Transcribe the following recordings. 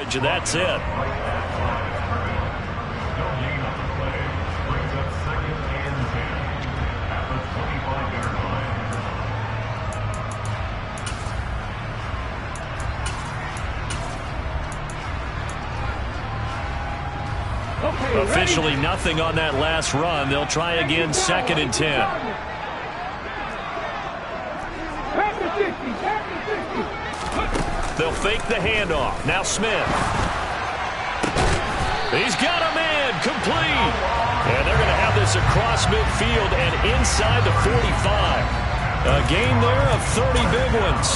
coverage, and that's it. Officially nothing on that last run. They'll try again, 2nd and 10. They'll fake the handoff. Now Smith. He's got a man, complete. And they're going to have this across midfield and inside the 45. A gain there of 30 big ones.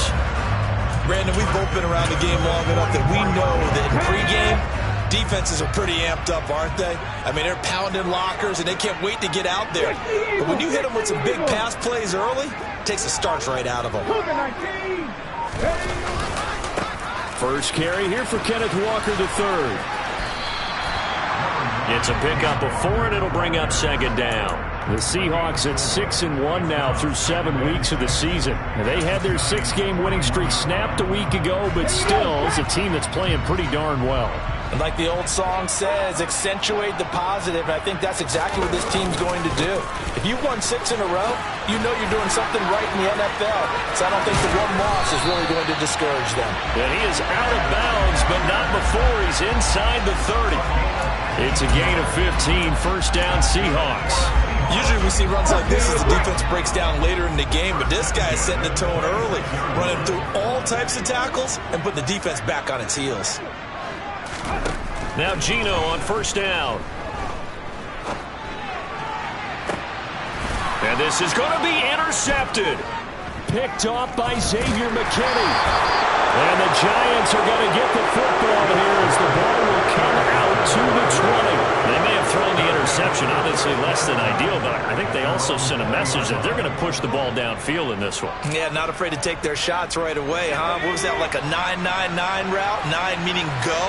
Brandon, we've both been around the game long enough that we know that in pregame, defenses are pretty amped up, aren't they? I mean, they're pounding lockers, and they can't wait to get out there. But when you hit them with some big pass plays early, it takes the starch right out of them. First carry here for Kenneth Walker III. It's a pickup of 4, and it'll bring up 2nd down. The Seahawks at 6-1 now through 7 weeks of the season. They had their 6-game winning streak snapped a week ago, but still, it's a team that's playing pretty darn well. And like the old song says, accentuate the positive. And I think that's exactly what this team's going to do. If you've won 6 in a row, you know you're doing something right in the NFL. So I don't think the one loss is really going to discourage them. And he is out of bounds, but not before he's inside the 30. It's a gain of 15, 1st down Seahawks. Usually we see runs like this as the defense breaks down later in the game, but this guy is setting the tone early, running through all types of tackles and putting the defense back on its heels. Now Geno on 1st down. And this is going to be intercepted. Picked off by Xavier McKinney. And the Giants are going to get the football here as the ball will come out to the 20. They may have thrown the interception, obviously less than ideal, but I think they also sent a message that they're going to push the ball downfield in this one. Yeah, not afraid to take their shots right away, huh? What was that, like a 9-9-9 route? 9 meaning go?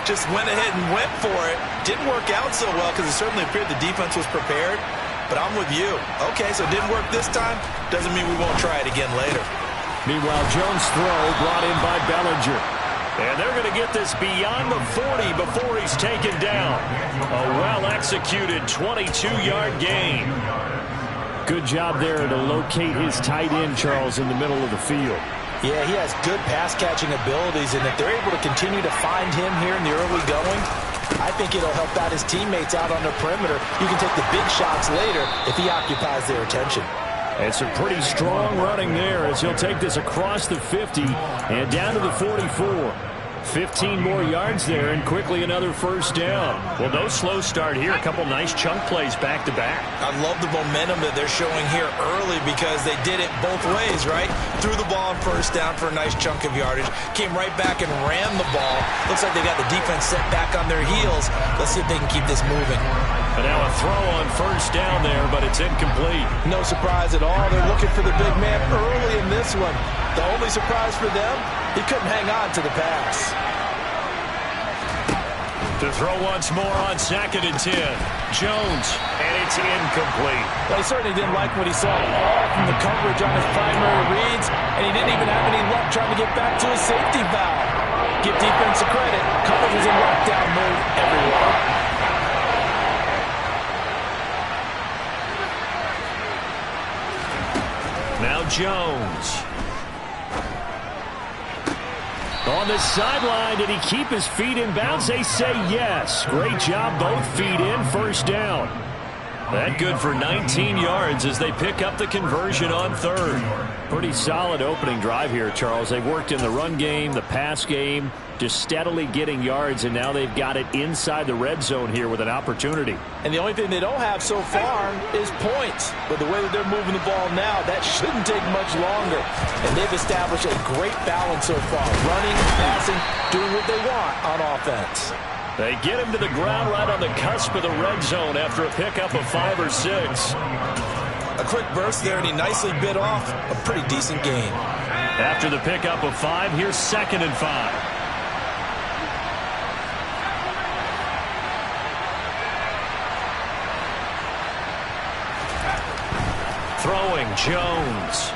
Just went ahead and went for it. Didn't work out so well because it certainly appeared the defense was prepared. But I'm with you. Okay, so it didn't work this time. Doesn't mean we won't try it again later. Meanwhile, Jones' throw brought in by Bellinger. And they're going to get this beyond the 40 before he's taken down. A well-executed 22-yard gain. Good job there to locate his tight end, Charles, in the middle of the field. Yeah, he has good pass-catching abilities, and if they're able to continue to find him here in the early going, I think it'll help out his teammates out on the perimeter. You can take the big shots later if he occupies their attention. And some pretty strong running there as he'll take this across the 50 and down to the 44. 15 more yards there and quickly another 1st down. Well, no slow start here. A couple nice chunk plays back-to-back. I love the momentum that they're showing here early because they did it both ways, right? Threw the ball on 1st down for a nice chunk of yardage. Came right back and ran the ball. Looks like they got the defense set back on their heels. Let's see if they can keep this moving. And now a throw on 1st down there, but it's incomplete. No surprise at all. They're looking for the big man early in this one. The only surprise for them, he couldn't hang on to the pass. To throw once more on 2nd and 10. Jones, and it's incomplete. Well, he certainly didn't like what he saw all from the coverage on his primary reads, and he didn't even have any luck trying to get back to his safety valve. Give defense a credit. Coverage was in lockdown mode everywhere. Now Jones. On the sideline, did he keep his feet in bounds? They say yes. Great job, both feet in, 1st down. That good for 19 yards as they pick up the conversion on 3rd. Pretty solid opening drive here, Charles. They've worked in the run game, the pass game, just steadily getting yards, and now they've got it inside the red zone here with an opportunity. And the only thing they don't have so far is points. But the way that they're moving the ball now, that shouldn't take much longer. And they've established a great balance so far. Running, passing, doing what they want on offense. They get him to the ground right on the cusp of the red zone after a pickup of 5 or 6. A quick burst there, and he nicely bit off a pretty decent gain. After the pickup of 5, here's 2nd and 5. Throwing, Jones.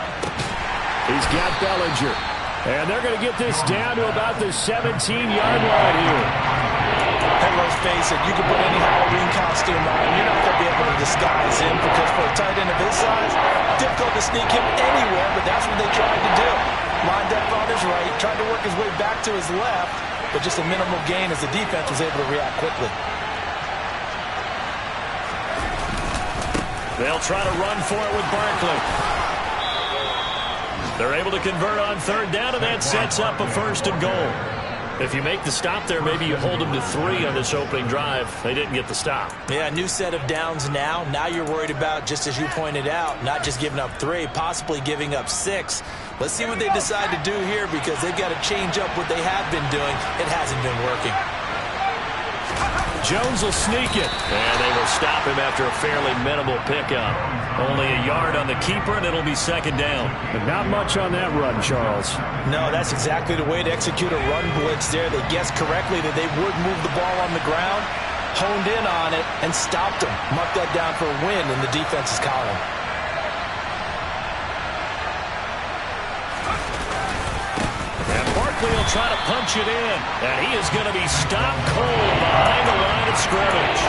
He's got Bellinger. And they're going to get this down to about the 17-yard line here. Hey, let's face it, you can put any Halloween costume on, you're not going to be able to disguise him, because for a tight end of his size, difficult to sneak him anywhere, but that's what they tried to do. Lined up on his right, tried to work his way back to his left, but just a minimal gain as the defense was able to react quickly. They'll try to run for it with Barkley. They're able to convert on third down, and that sets up a first and goal. If you make the stop there, maybe you hold them to 3 on this opening drive. They didn't get the stop. Yeah, new set of downs now. Now you're worried about, just as you pointed out, not just giving up 3, possibly giving up 6. Let's see what they decide to do here, because they've got to change up what they have been doing. It hasn't been working. Jones will sneak it, and they will stop him after a fairly minimal pickup. Only a yard on the keeper, and it'll be second down. But not much on that run, Charles. No, that's exactly the way to execute a run blitz there. They guessed correctly that they would move the ball on the ground, honed in on it, and stopped them. Marked that down for a win in the defense's column. Barkley will try to punch it in, and he is going to be stopped cold behind the line of scrimmage.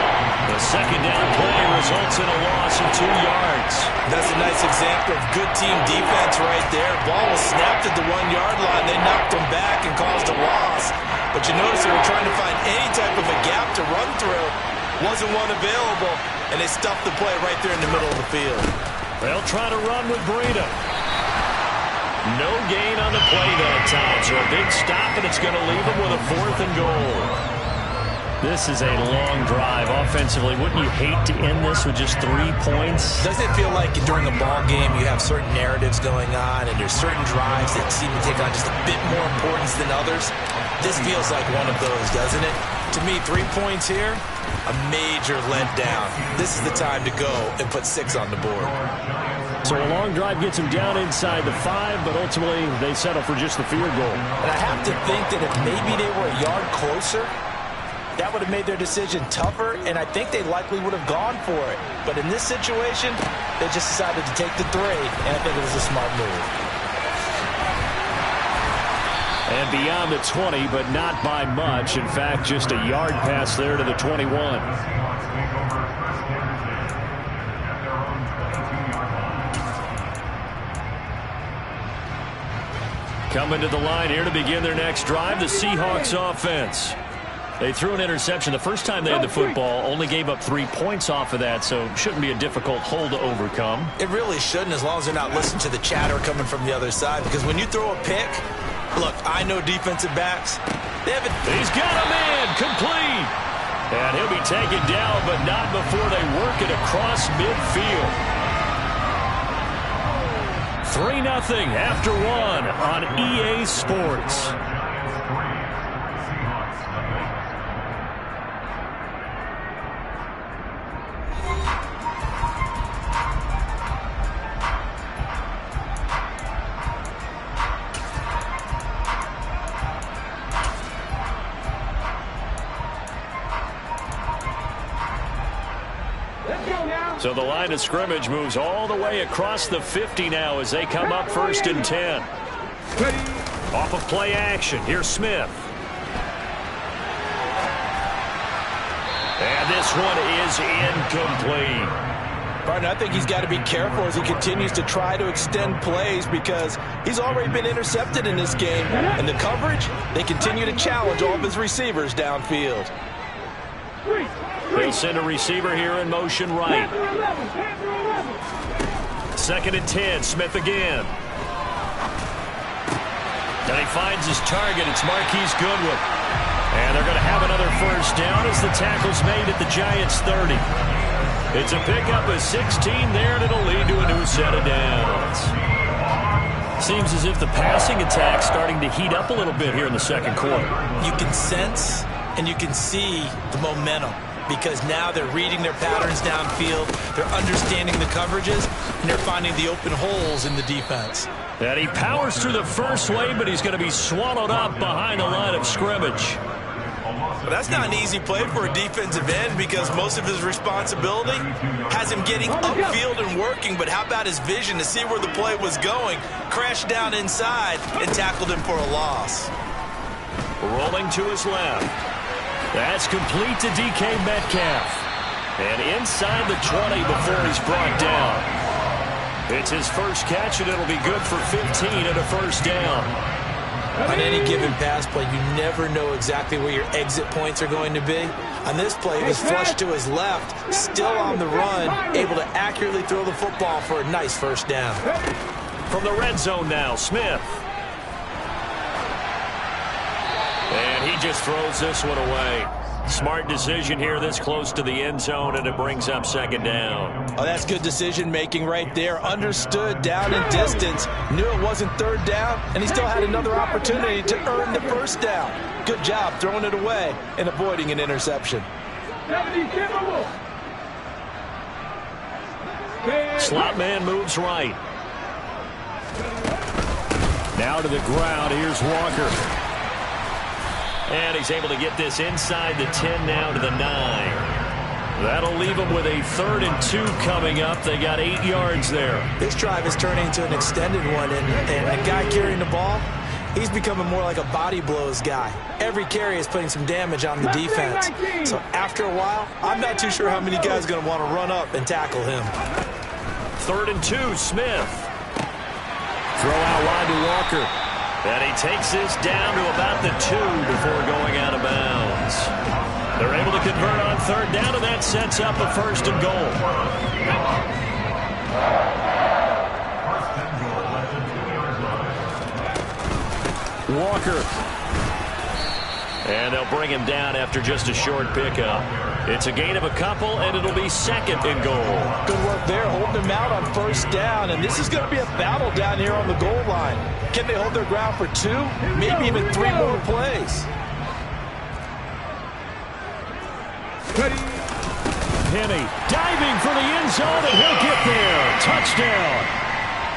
The second down play results in a loss of 2 yards. That's a nice example of good team defense right there. Ball was snapped at the 1-yard line. They knocked him back and caused a loss. But you notice they were trying to find any type of a gap to run through. Wasn't one available, and they stuffed the play right there in the middle of the field. They'll try to run with Breida. No gain on the play that time, so a big stop, and it's going to leave them with a 4th and goal. This is a long drive offensively. Wouldn't you hate to end this with just 3 points? Doesn't it feel like during a ball game you have certain narratives going on, and there's certain drives that seem to take on just a bit more importance than others? This feels like one of those, doesn't it? To me, 3 points here, a major letdown. This is the time to go and put 6 on the board. So a long drive gets them down inside the 5, but ultimately they settle for just the field goal. And I have to think that if maybe they were a yard closer, that would have made their decision tougher, and I think they likely would have gone for it. But in this situation, they just decided to take the 3, and I think it was a smart move. And beyond the 20, but not by much. In fact, just a yard pass there to the 21. Coming to the line here to begin their next drive, the Seahawks offense. They threw an interception the first time they had the football, only gave up 3 points off of that, so shouldn't be a difficult hole to overcome. It really shouldn't, as long as they're not listening to the chatter coming from the other side, because when you throw a pick, look, I know defensive backs. He's got him in, complete. And he'll be taken down, but not before they work it across midfield. 3-0 after 1 on EA Sports. So the line of scrimmage moves all the way across the 50 now as they come up 1st and 10. Off of play action, here's Smith. And this one is incomplete. Partner, I think he's got to be careful as he continues to try to extend plays, because he's already been intercepted in this game. And the coverage, they continue to challenge all of his receivers downfield. They'll send a receiver here in motion right. 2nd and 10, Smith again. And he finds his target. It's Marquise Goodwin. And they're going to have another first down as the tackle's made at the Giants' 30. It's a pickup of 16 there, and it'll lead to a new set of downs. Seems as if the passing attack's starting to heat up a little bit here in the second quarter. You can sense and you can see the momentum, because now they're reading their patterns downfield, they're understanding the coverages, and they're finding the open holes in the defense. And he powers through the first wave, but he's going to be swallowed up behind the line of scrimmage. Well, that's not an easy play for a defensive end because most of his responsibility has him getting upfield and working, but how about his vision to see where the play was going, crashed down inside, and tackled him for a loss. Rolling to his left. That's complete to DK Metcalf. And inside the 20 before he's brought down. It's his first catch, and it'll be good for 15 and a first down. On any given pass play, you never know exactly where your exit points are going to be. On this play, he was flushed to his left, still on the run, able to accurately throw the football for a nice first down. From the red zone now, Smith. And he just throws this one away. Smart decision here this close to the end zone, and it brings up second down. Oh, that's good decision-making right there. Understood down and distance. Knew it wasn't third down, and he still had another opportunity to earn the first down. Good job throwing it away and avoiding an interception. Slot man moves right. Now to the ground. Here's Walker. And he's able to get this inside the 10 now to the 9. That'll leave them with a 3rd and 2 coming up. They got 8 yards there. This drive is turning into an extended one, and the guy carrying the ball, he's becoming more like a body blows guy. Every carry is putting some damage on the defense. So after a while, I'm not too sure how many guys are going to want to run up and tackle him. 3rd and 2, Smith. Throw out wide to Walker. And he takes this down to about the 2 before going out of bounds. They're able to convert on 3rd down, and that sets up a 1st and goal. Walker. And they'll bring him down after just a short pickup. It's a gain of a couple, and it'll be 2nd and goal. Good work there, holding him out on 1st down, and this is going to be a battle down here on the goal line. Can they hold their ground for 2, maybe even 3 more plays? Penny diving for the end zone, and he'll get there. Touchdown.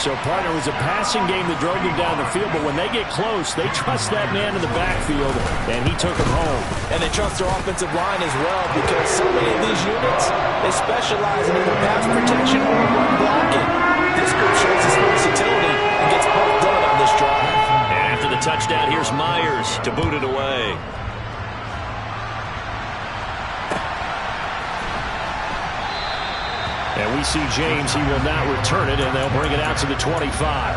So, partner, it was a passing game that drove him down the field, but when they get close, they trust that man in the backfield, and he took him home. And they trust their offensive line as well, because so many of these units, they specialize in either pass protection or run blocking. This group shows its versatility and gets both done on this drive. And after the touchdown, here's Myers to boot it away. And we see James. He will not return it, and they'll bring it out to the 25.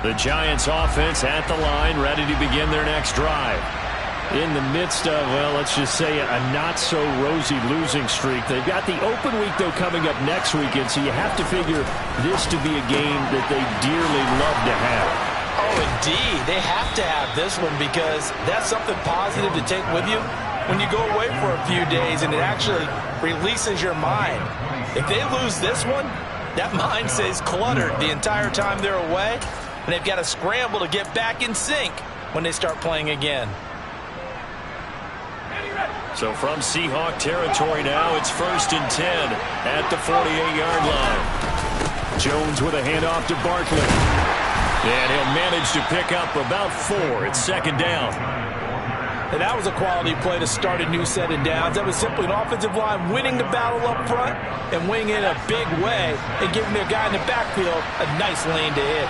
The Giants offense at the line, ready to begin their next drive. In the midst of, well, let's just say a not-so-rosy losing streak. They've got the open week, though, coming up next weekend, so you have to figure this to be a game that they dearly love to have. Oh, indeed. They have to have this one because that's something positive to take with you when you go away for a few days, and it actually releases your mind. If they lose this one, that mind stays cluttered the entire time they're away, and they've got to scramble to get back in sync when they start playing again. So from Seahawk territory now, it's 1st and 10 at the 48-yard line. Jones with a handoff to Barkley. And he'll manage to pick up about 4. It's 2nd down. And that was a quality play to start a new set of downs. That was simply an offensive line winning the battle up front and winning in a big way and giving their guy in the backfield a nice lane to hit.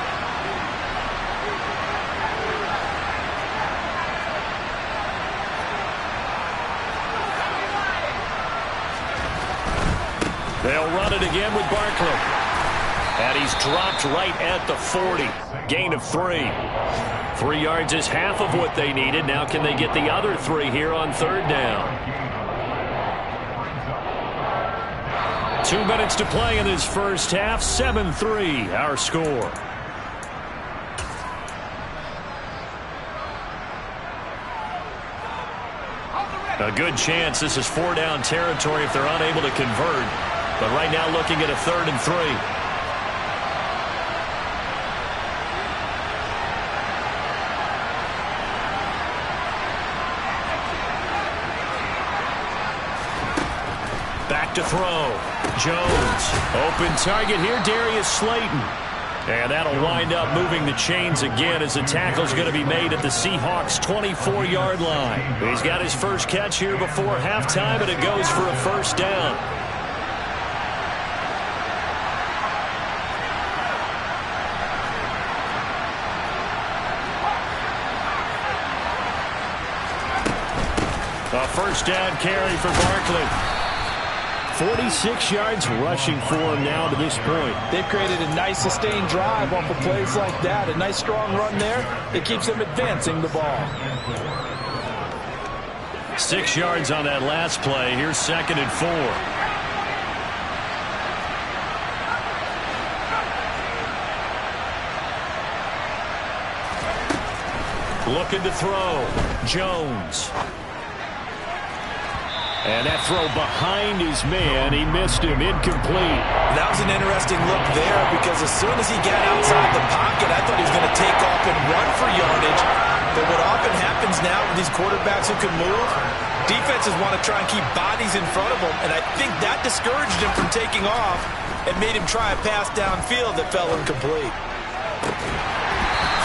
They'll run it again with Barkley. And he's dropped right at the 40. Gain of 3. 3 yards is half of what they needed. Now can they get the other 3 here on 3rd down? 2 minutes to play in this first half. 7-3 our score. A good chance this is 4-down territory if they're unable to convert. But right now looking at a 3rd and 3. to throw. Jones. Open target here, Darius Slayton. And that'll wind up moving the chains again as the tackle's going to be made at the Seahawks' 24-yard line. He's got his first catch here before halftime, and it goes for a first down. A first down carry for Barkley. 46 yards rushing for him now to this point. They've created a nice sustained drive off of plays like that. A nice strong run there. It keeps them advancing the ball. 6 yards on that last play. Here's 2nd and 4. Looking to throw. Jones. And that throw behind his man. He missed him. Incomplete. That was an interesting look there because as soon as he got outside the pocket, I thought he was going to take off and run for yardage. But what often happens now with these quarterbacks who can move, defenses want to try and keep bodies in front of them. And I think that discouraged him from taking off and made him try a pass downfield that fell incomplete.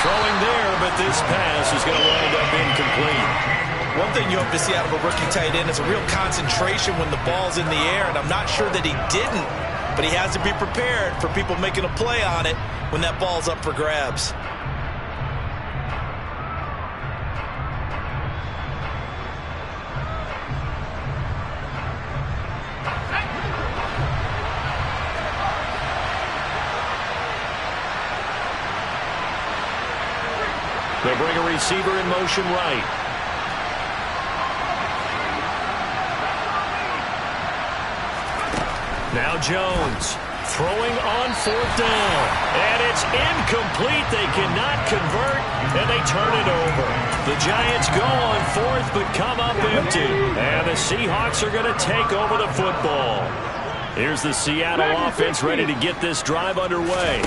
Throwing there, but this pass is going to wind up incomplete. One thing you hope to see out of a rookie tight end is a real concentration when the ball's in the air, and I'm not sure that he didn't, but he has to be prepared for people making a play on it when that ball's up for grabs. They bring a receiver in motion right. Now Jones throwing on 4th down. And it's incomplete. They cannot convert, and they turn it over. The Giants go on 4th but come up empty. And the Seahawks are going to take over the football. Here's the Seattle offense ready to get this drive underway.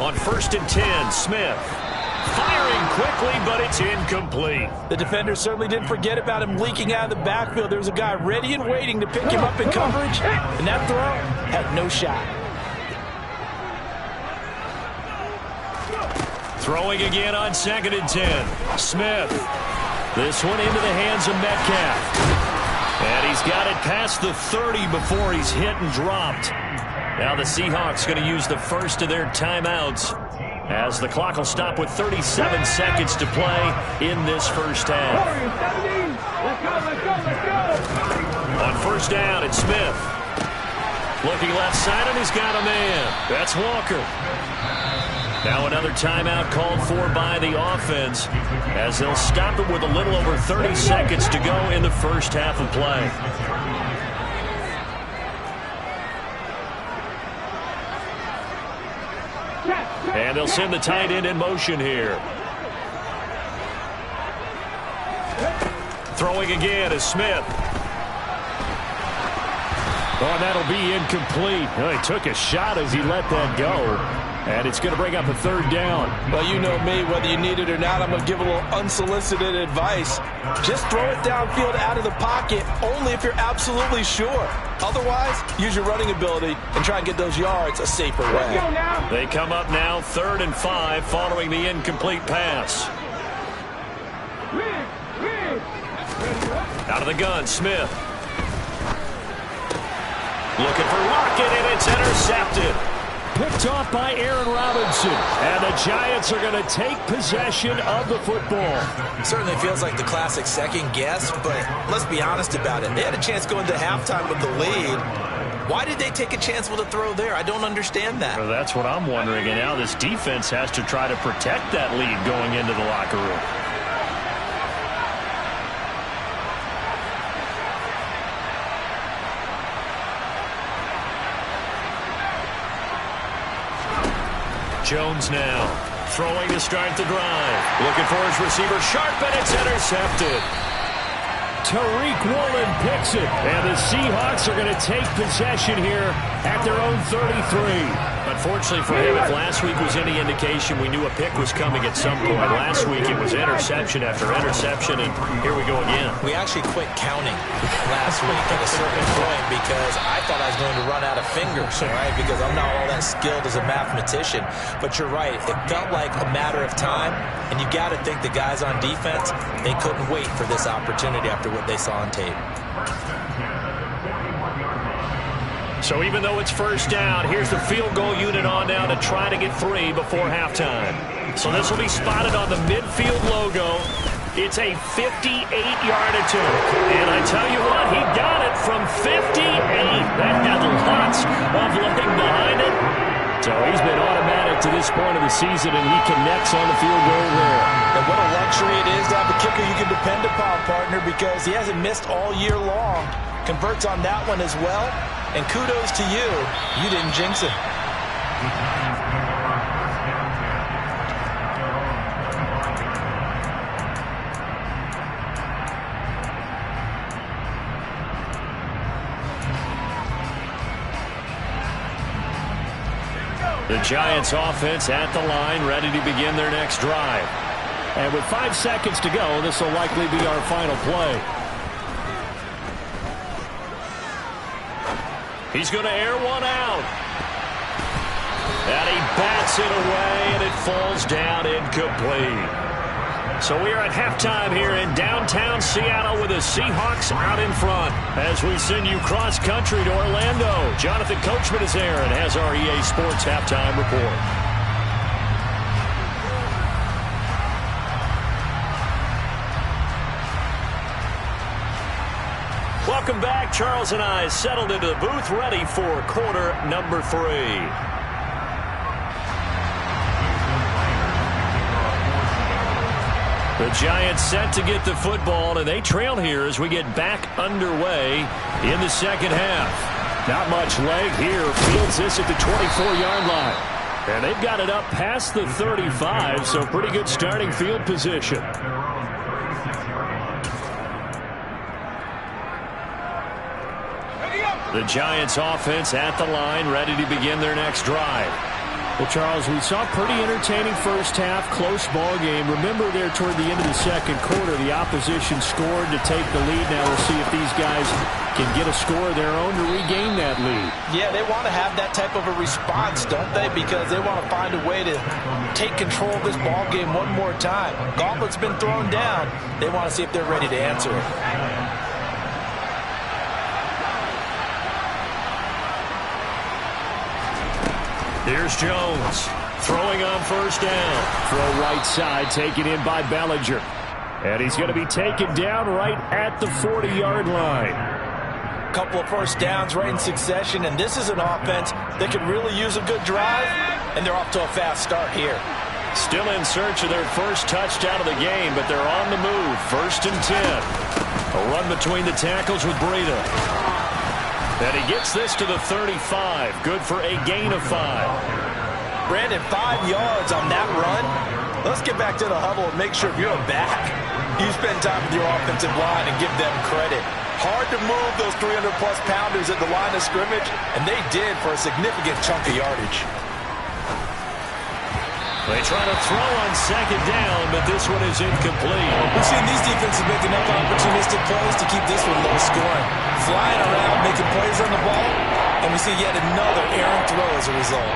On 1st and 10, Smith. Firing quickly, but it's incomplete. The defender certainly didn't forget about him leaking out of the backfield. There was a guy ready and waiting to pick him up in coverage, and that throw had no shot. Throwing again on 2nd and 10. Smith. This one into the hands of Metcalf. And he's got it past the 30 before he's hit and dropped. Now the Seahawks going to use the first of their timeouts, as the clock will stop with 37 seconds to play in this first half. On 1st down, it's Smith. Looking left side, and he's got a man. That's Walker. Now another timeout called for by the offense, as they'll stop it with a little over 30 seconds to go in the first half of play. And they'll send the tight end in motion here. Throwing again is Smith. Oh, and that'll be incomplete. Oh, he took a shot as he let that go. And it's going to bring up a 3rd down. Well, you know me, whether you need it or not, I'm going to give a little unsolicited advice. Just throw it downfield out of the pocket, only if you're absolutely sure. Otherwise, use your running ability and try and get those yards a safer way. They come up now 3rd and 5 following the incomplete pass. Out of the gun, Smith. Looking for Lockett, and it's intercepted. Picked off by Aaron Robinson. And the Giants are going to take possession of the football. Certainly feels like the classic second guess, but let's be honest about it. They had a chance going to halftime with the lead. Why did they take a chance with a throw there? I don't understand that. Well, that's what I'm wondering. And now this defense has to try to protect that lead going into the locker room. Jones now throwing to start the drive. Looking for his receiver Sharp, and it's intercepted. Tariq Woolen picks it. And the Seahawks are going to take possession here at their own 33. Unfortunately for him, if last week was any indication, we knew a pick was coming at some point. Last week it was interception after interception, and here we go again. We actually quit counting last week at a certain point because I thought I was going to run out of fingers, right? Because I'm not all that skilled as a mathematician. But you're right. It felt like a matter of time, and you got to think the guys on defense, they couldn't wait for this opportunity after what they saw on tape. So even though it's first down, here's the field goal unit on now to try to get 3 before halftime. So this will be spotted on the midfield logo. It's a 58-yard attempt. And I tell you what, he got it from 58. That had lots of looking behind it. So he's been automatic to this point of the season, and he connects on the field goal there. And what a luxury it is to have a kicker you can depend upon, partner, because he hasn't missed all year long. Converts on that one as well. And kudos to you. You didn't jinx it. The Giants offense at the line, ready to begin their next drive. And with 5 seconds to go, this will likely be our final play. He's going to air one out. And he bats it away, and it falls down incomplete. So we are at halftime here in downtown Seattle with the Seahawks out in front. As we send you cross-country to Orlando, Jonathan Coachman is there and has our EA Sports halftime report. Welcome back. Charles and I settled into the booth, ready for quarter number 3. The Giants set to get the football, and they trail here as we get back underway in the second half. Not much leg here. Fields this at the 24-yard line. And they've got it up past the 35, so pretty good starting field position. The Giants offense at the line, ready to begin their next drive. Well, Charles, we saw a pretty entertaining first half, close ball game. Remember there toward the end of the second quarter, the opposition scored to take the lead. Now we'll see if these guys can get a score of their own to regain that lead. Yeah, they want to have that type of a response, don't they? Because they want to find a way to take control of this ball game one more time. Gauntlet's been thrown down. They want to see if they're ready to answer it. Here's Jones throwing on first down. Throw right side, taken in by Bellinger. And he's going to be taken down right at the 40-yard line. Couple of first downs right in succession, and this is an offense that could really use a good drive, and they're off to a fast start here. Still in search of their first touchdown of the game, but they're on the move. 1st and 10. A run between the tackles with Breida. And he gets this to the 35. Good for a gain of 5. Brandon, 5 yards on that run. Let's get back to the huddle and make sure if you're a back, you spend time with your offensive line and give them credit. Hard to move those 300-plus pounders at the line of scrimmage, and they did for a significant chunk of yardage. They try to throw on second down, but this one is incomplete. We've seen these defenses make enough opportunistic plays to keep this one low scoring. Flying around, making plays on the ball, and we see yet another errant throw as a result.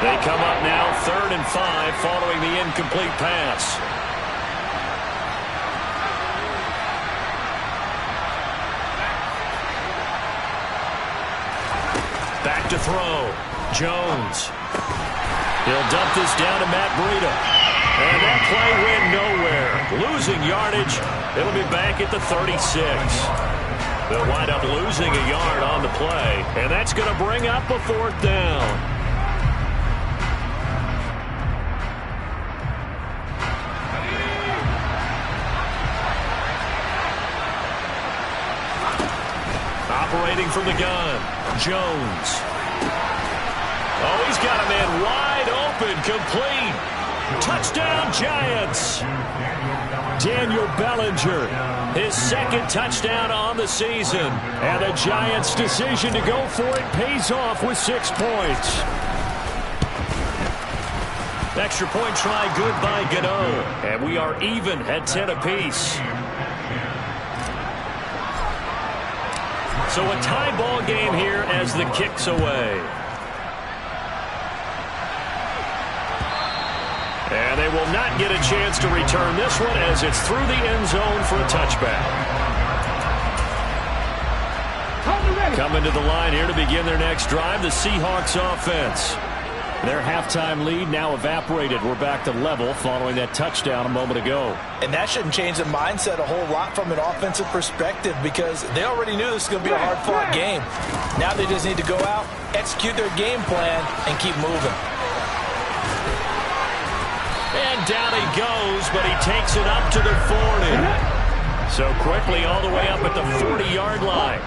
They come up now 3rd and 5 following the incomplete pass. Back to throw. Jones. He'll dump this down to Matt Breida. And that play went nowhere. Losing yardage. It'll be back at the 36. They'll wind up losing a yard on the play. And that's going to bring up a 4th down. Operating from the gun, Jones. Oh, he's got a man wide open, complete. Touchdown, Giants. Daniel Bellinger, his second touchdown on the season. And the Giants' decision to go for it pays off with 6 points. Extra point try good by Gano. And we are even at 10 apiece. So a tie ball game here as the kick's away. And they will not get a chance to return this one as it's through the end zone for a touchback. Coming to the line here to begin their next drive, the Seahawks offense. Their halftime lead now evaporated. We're back to level following that touchdown a moment ago. And that shouldn't change the mindset a whole lot from an offensive perspective because they already knew this was going to be a hard-fought game. Now they just need to go out, execute their game plan, and keep moving. And down he goes, but he takes it up to the 40. So quickly all the way up at the 40-yard line.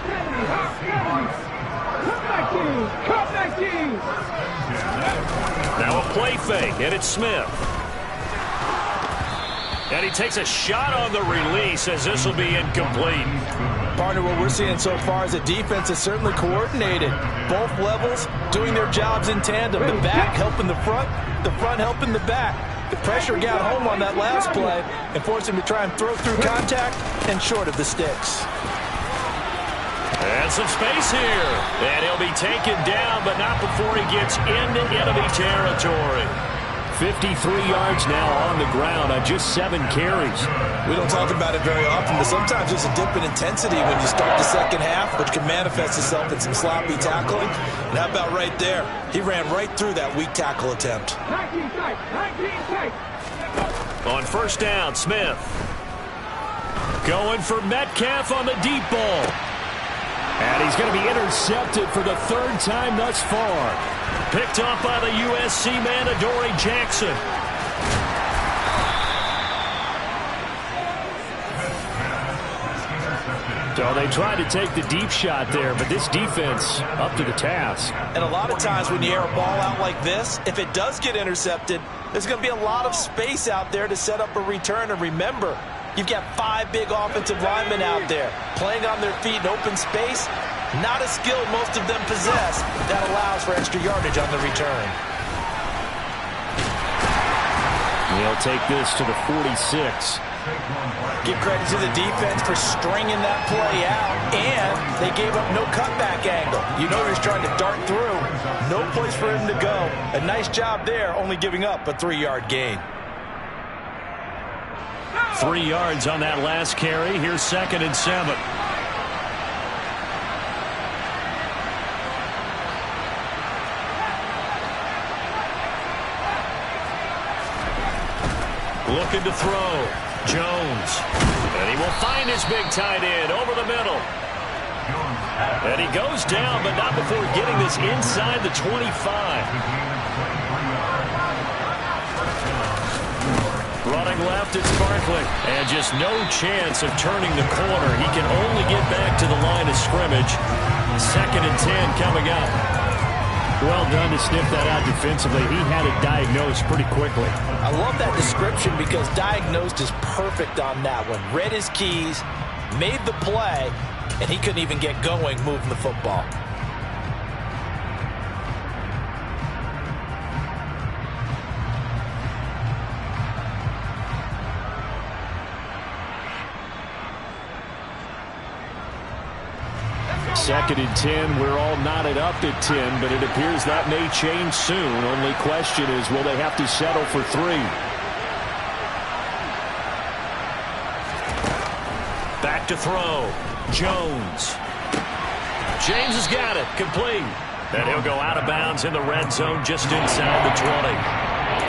Now a play fake, and it's Smith. And he takes a shot on the release as this will be incomplete. Partner, what we're seeing so far is a defense is certainly coordinated. Both levels doing their jobs in tandem. The back helping the front helping the back. The pressure got home on that last play and forced him to try and throw through contact and short of the sticks. And some space here. And he'll be taken down, but not before he gets into enemy territory. 53 yards now on the ground on just 7 carries. We don't talk about it very often, but sometimes there's a dip in intensity when you start the second half, which can manifest itself in some sloppy tackling. And how about right there? He ran right through that weak tackle attempt. On first down, Smith. Going for Metcalf on the deep ball. And he's going to be intercepted for the 3rd time thus far. Picked off by the USC man, Adoree Jackson. So they tried to take the deep shot there, but this defense up to the task. And a lot of times when you air a ball out like this, if it does get intercepted, there's going to be a lot of space out there to set up a return. And remember, you've got 5 big offensive linemen out there playing on their feet in open space. Not a skill most of them possess that allows for extra yardage on the return. He'll take this to the 46. Give credit to the defense for stringing that play out, and they gave up no cutback angle. You know he's trying to dart through. No place for him to go. A nice job there, only giving up a 3-yard gain. 3 yards on that last carry. Here's 2nd and 7. Looking to throw. Jones. And he will find his big tight end over the middle. And he goes down, but not before getting this inside the 25. Running left, it's Barkley. And just no chance of turning the corner. He can only get back to the line of scrimmage. 2nd and 10 coming up. Well done to sniff that out defensively. He had it diagnosed pretty quickly. I love that description because diagnosed is perfect on that one. Read his keys, made the play, and he couldn't even get going moving the football. Second and 10, we're all knotted up at 10, but it appears that may change soon. Only question is, will they have to settle for 3? Back to throw. Jones. James has got it. Complete. And he'll go out of bounds in the red zone just inside the 20.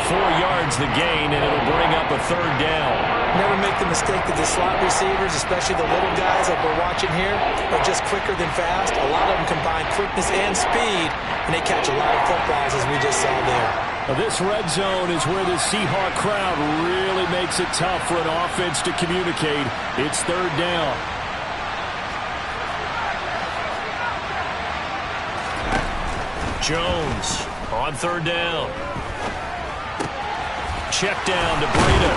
4 yards the gain, and it'll bring up a 3rd down. Never make the mistake that the slot receivers, especially the little guys like we're watching here, are just quicker than fast. A lot of them combine quickness and speed, and they catch a lot of footballs as we just saw there. This red zone is where the Seahawk crowd really makes it tough for an offense to communicate. It's 3rd down. Jones on 3rd down. check down to Breida.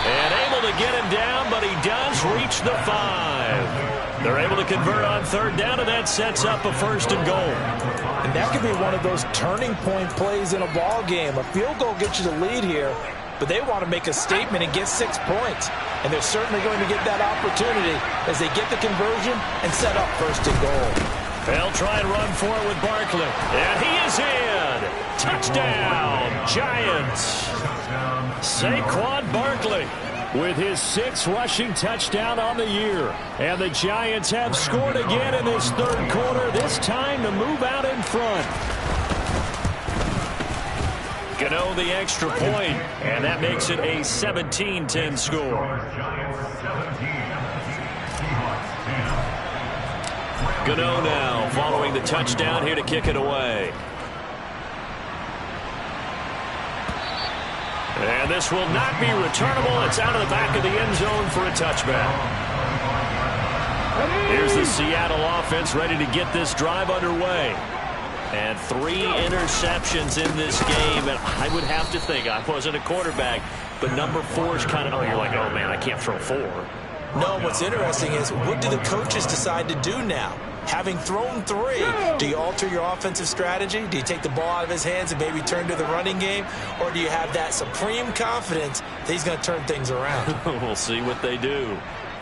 And able to get him down, but he does reach the 5. They're able to convert on third down, and that sets up a 1st and goal. And that could be one of those turning point plays in a ball game. A field goal gets you the lead here, but they want to make a statement and get 6 points. And they're certainly going to get that opportunity as they get the conversion and set up 1st and goal. They'll try and run for it with Barkley. And he is in. Touchdown, Giants. Saquon Barkley with his 6th rushing touchdown on the year. And the Giants have scored again in this 3rd quarter, this time to move out in front. Gano the extra point, and that makes it a 17-10 score. Gano now following the touchdown here to kick it away. And this will not be returnable. It's out of the back of the end zone for a touchback. Here's the Seattle offense ready to get this drive underway. And 3 interceptions in this game. And I would have to think, I wasn't a quarterback, but number 4 is kind of, oh, you're like, oh, man, I can't throw 4. No, what's interesting is, what do the coaches decide to do now? Having thrown 3, do you alter your offensive strategy? Do you take the ball out of his hands and maybe turn to the running game? Or do you have that supreme confidence that he's going to turn things around? We'll see what they do.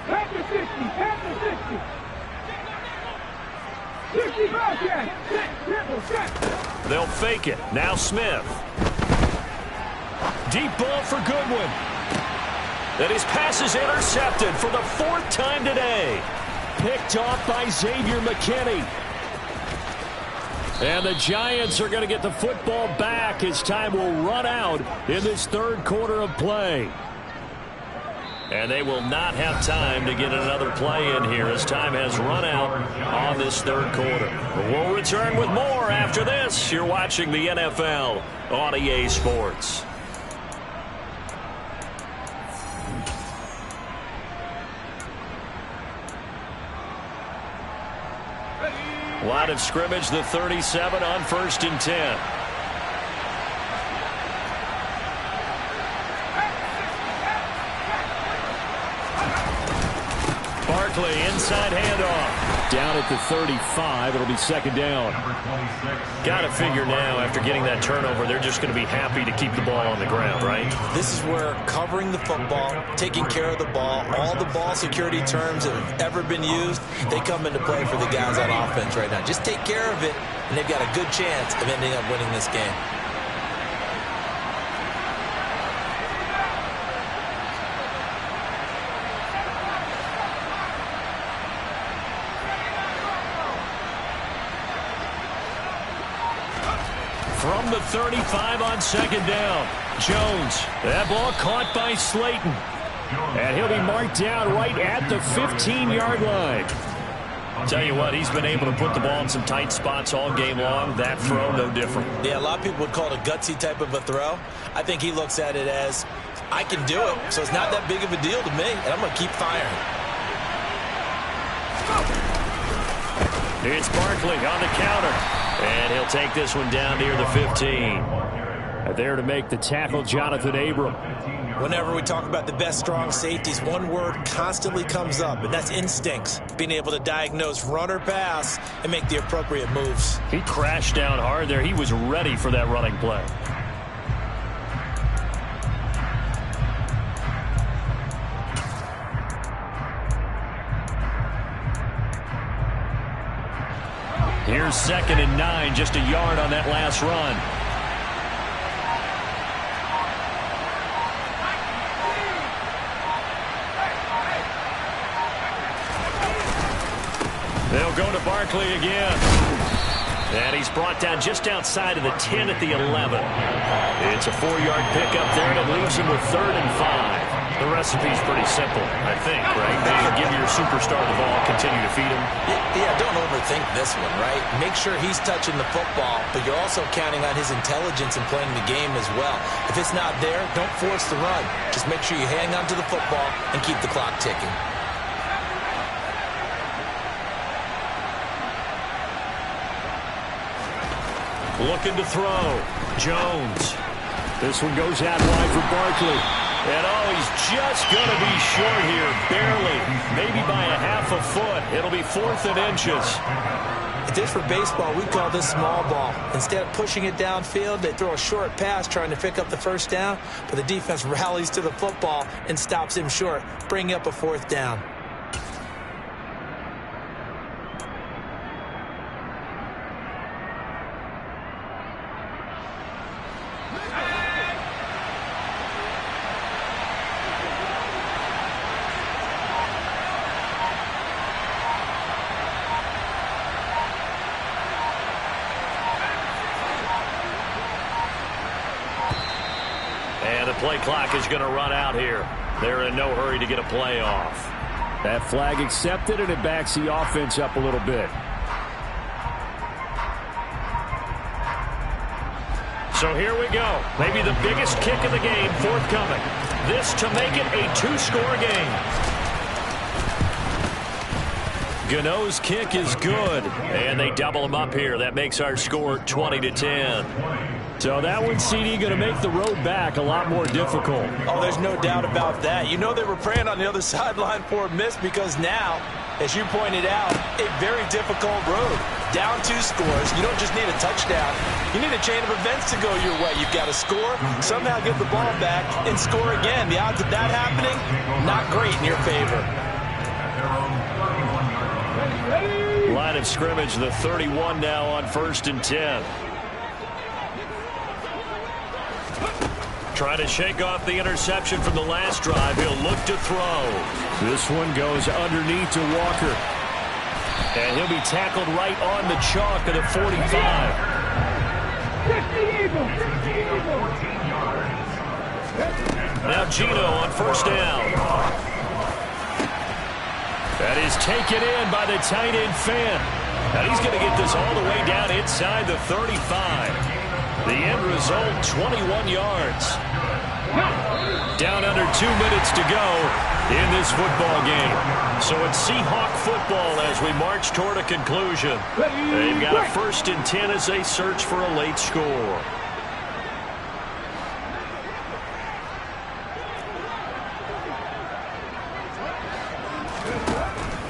Back to 60, back to 60. 65 catch. They'll fake it. Now Smith. Deep ball for Goodwin. And his pass is intercepted for the 4th time today. Picked off by Xavier McKinney. And the Giants are going to get the football back as time will run out in this 3rd quarter of play. And they will not have time to get another play in here as time has run out on this 3rd quarter. We'll return with more after this. You're watching the NFL on EA Sports. Line of scrimmage, the 37 on 1st and 10. Barkley, inside handoff. Down at the 35, it'll be 2nd down. Got to figure now, after getting that turnover, they're just going to be happy to keep the ball on the ground, right? This is where covering the football, taking care of the ball, all the ball security terms that have ever been used, they come into play for the guys on offense right now. Just take care of it, and they've got a good chance of ending up winning this game. From the 35 on 2nd down. Jones. That ball caught by Slayton. And he'll be marked down right at the 15-yard line. I'll tell you what, he's been able to put the ball in some tight spots all game long. That throw, no different. Yeah, a lot of people would call it a gutsy type of a throw. I think he looks at it as, I can do it, so it's not that big of a deal to me, and I'm going to keep firing. It's Barkley on the counter. And he'll take this one down near the 15. There to make the tackle, Jonathan Abram. Whenever we talk about the best strong safeties, one word constantly comes up, and that's instincts. Being able to diagnose run or pass and make the appropriate moves. He crashed down hard there. He was ready for that running play. Here's 2nd and 9, just a yard on that last run. They'll go to Barkley again. And he's brought down just outside of the 10 at the 11. It's a 4-yard pickup there, and it leaves him with 3rd and 5. The recipe's pretty simple, I think, right? Maybe give your superstar the ball, continue to feed him. Yeah, don't overthink this one, right? Make sure he's touching the football, but you're also counting on his intelligence in playing the game as well. If it's not there, don't force the run. Just make sure you hang on to the football and keep the clock ticking. Looking to throw. Jones. This one goes out wide for Barkley. And he's just going to be short here, barely, maybe by a half a foot. It'll be 4th and inches. If this were baseball, we call this small ball. Instead of pushing it downfield, they throw a short pass trying to pick up the first down, but the defense rallies to the football and stops him short, bringing up a 4th down. Play clock is going to run out here. They're in no hurry to get a play off. That flag accepted, and it backs the offense up a little bit. So here we go. Maybe the biggest kick of the game forthcoming. This to make it a 2-score game. Gano's kick is good, and they double him up here. That makes our score 20-10. So that one, CD, going to make the road back a lot more difficult. Oh, there's no doubt about that. You know they were praying on the other sideline for a miss because now, as you pointed out, a very difficult road. Down 2 scores. You don't just need a touchdown. You need a chain of events to go your way. You've got to score, somehow get the ball back, and score again. The odds of that happening, not great in your favor. Line of scrimmage, the 31 now on 1st and 10. Trying to shake off the interception from the last drive. He'll look to throw. This one goes underneath to Walker. And he'll be tackled right on the chalk of the 45. Now Gino on 1st down. That is taken in by the tight end Fant. Now he's going to get this all the way down inside the 35. The end result, 21 yards. Down under 2 minutes to go in this football game. So it's Seahawk football as we march toward a conclusion. They've got a 1st and 10 as they search for a late score.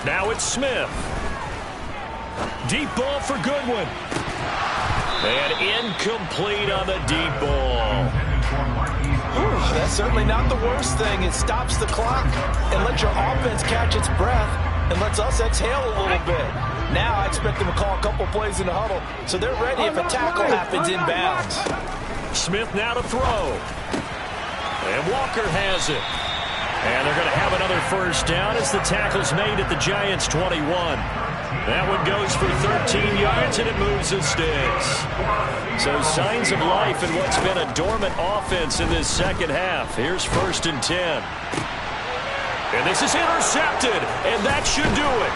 Now it's Smith. Deep ball for Goodwin. And incomplete on the deep ball. That's certainly not the worst thing. It stops the clock and lets your offense catch its breath and lets us exhale a little bit. Now I expect them to call a couple plays in the huddle so they're ready if a tackle happens inbounds. Smith now to throw. And Walker has it. And they're going to have another 1st down as the tackle's made at the Giants' 21. That one goes for 13 yards, and it moves the sticks. So signs of life in what's been a dormant offense in this second half. Here's 1st and 10. And this is intercepted, and that should do it.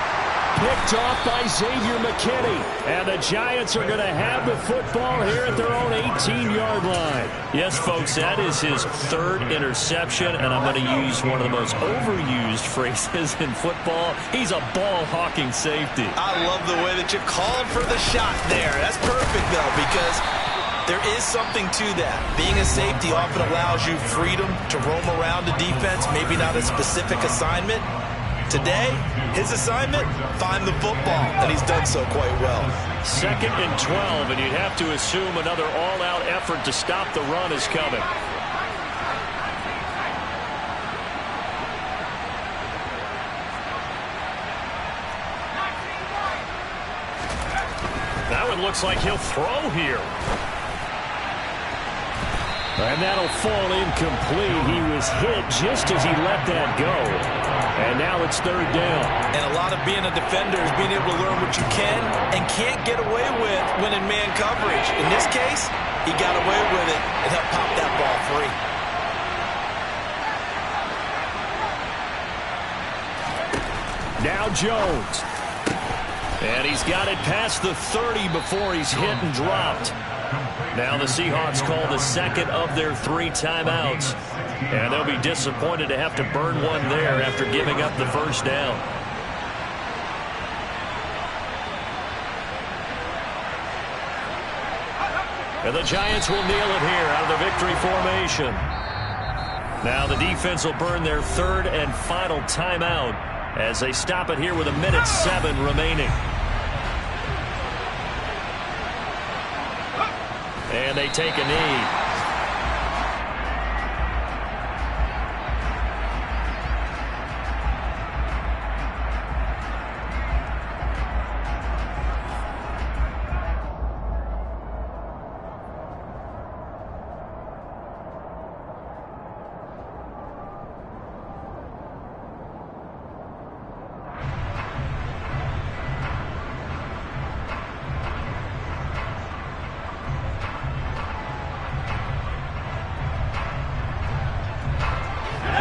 Picked off by Xavier McKinney. And the Giants are going to have the football here at their own 18-yard line. Yes, folks, that is his 3rd interception, and I'm going to use one of the most overused phrases in football. He's a ball-hawking safety. I love the way that you called for the shot there. That's perfect, though, because there is something to that. Being a safety often allows you freedom to roam around the defense, maybe not a specific assignment. Today, his assignment, find the football, and he's done so quite well. 2nd and 12, and you'd have to assume another all-out effort to stop the run is coming. That one looks like he'll throw here. And that'll fall incomplete. He was hit just as he let that go. And now it's 3rd down. And a lot of being a defender is being able to learn what you can and can't get away with when in man coverage. In this case, he got away with it and helped pop that ball free. Now Jones. And he's got it past the 30 before he's hit and dropped. Now the Seahawks call the 2nd of their 3 timeouts. And they'll be disappointed to have to burn one there after giving up the 1st down. And the Giants will kneel it here out of the victory formation. Now the defense will burn their third and final timeout as they stop it here with 1:07 remaining. And they take a knee.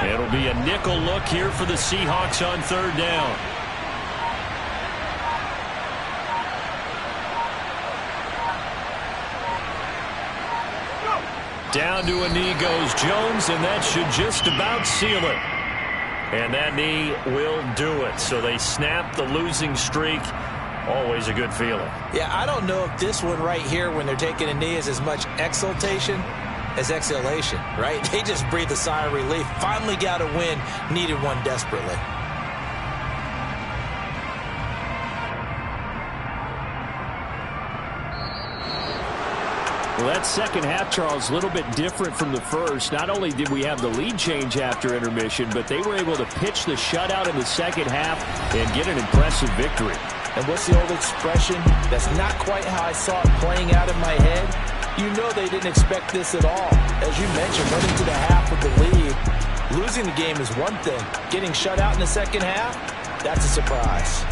It'll be a nickel look here for the Seahawks on third down. Down to a knee goes Jones, and that should just about seal it. And that knee will do it. So they snap the losing streak. Always a good feeling. Yeah, I don't know if this one right here when they're taking a knee is as much exultation as exhalation, right? They just breathed a sigh of relief. Finally got a win. Needed one desperately. Well, that second half, Charles, a little bit different from the first. Not only did we have the lead change after intermission, but they were able to pitch the shutout in the second half and get an impressive victory. And what's the old expression? That's not quite how I saw it playing out in my head. You know they didn't expect this at all. As you mentioned, running to the half with the lead. Losing the game is one thing. Getting shut out in the second half, that's a surprise.